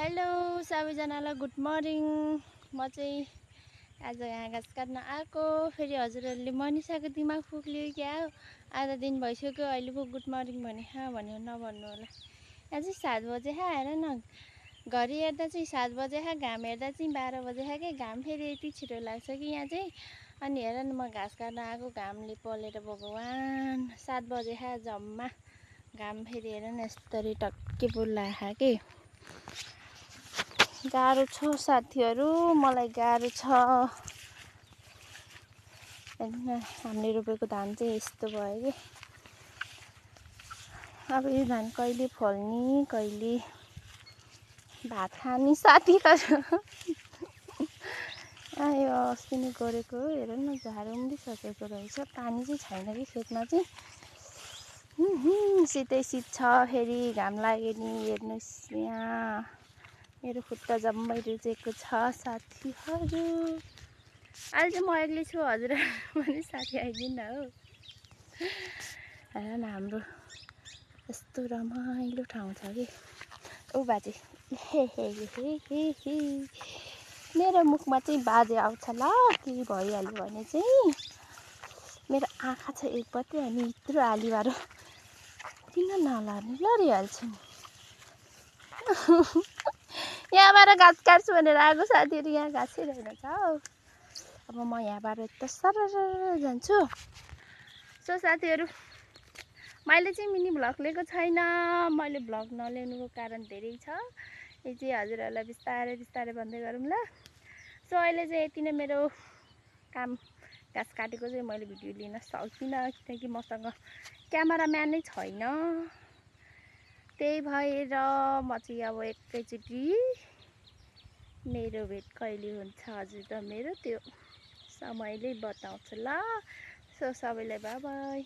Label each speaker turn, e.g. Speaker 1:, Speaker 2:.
Speaker 1: Hello सबैजनालाई good morning. म चाहिँ आज यहाँ घाँस काट्न आएको। फेरि हजुरहरूले मनिषाको दिमाग फुक्लियो क्या हो। आधा दिन भइसक्यो अहिले पो गुड मर्निङ भन्यो नभन्नु होला। यहाँ चाहिँ 7 बजे हेर न, घरि हेर्दा चाहिँ 7 बजे घाम हेर्दा चाहिँ 12 बजे के घाम फेरि यति छिटो लाग्छ कि यहाँ चाहिँ। अनि हेर न म घाँस काट्न आएको, घामले पलेर भगवान् 7 बजे जम्मा घाम फेरि हेर न यस्तरी टक्कै बोलाखा के। गाह्रो छ साथीहरू, मलाई गाह्रो छ। हामीले रोपेको धान चाहिँ यस्तो भयो कि अब यो धान कहिले फल्ने कहिले भात खाने साथीहरू। आयो अस्ति नै गरेको हेर न, झार उम्रिसकेको रहेछ। पानी चाहिँ छैन कि खेतमा चाहिँ। शीतै शीत छ, फेरि घाम लाग्यो नि। हेर्नुहोस् यहाँ मेरो खुट्टा जम्मै रुचेको छ साथीहरू। अहिले चाहिँ म एक्लै छु, हजुर पनि साथी आइदिनु हो। हेर न हाम्रो यस्तो रमाइलो ठाउँ छ कि। ऊ बाजे हे मेरो मुखमा चाहिँ बाजे आउँछ ल, के भइहाल्यो भने चाहिँ। मेरो आँखा छ एकपट्टि अनि यत्रो आलीबारो किन नलाने लडिहाल्छु नि। यहाँबाट घाँस काट्छु भनेर आएको साथीहरू, यहाँ घाँसै रहेनछ हौ। अब म यहाँबाट यता सरर जान्छु। सो साथीहरू, मैले चाहिँ मिनी भ्लग लिएको छैन। मैले भ्लग नल्याउनुको कारण धेरै छ। यो चाहिँ हजुरहरूलाई बिस्तारै भन्दै गरौँ ल। सो अहिले चाहिँ यति नै मेरो काम। घाँस काटेको चाहिँ मैले भिडियो लिन सकिनँ किनकि मसँग क्यामेराम्यान नै छैन। त्यही भएर म चाहिँ अब एकैचोटि मेरो भेट कहिले हुन्छ हजुर त मेरो त्यो समयले बताउँछ ल। सो सबैलाई बाई बाई।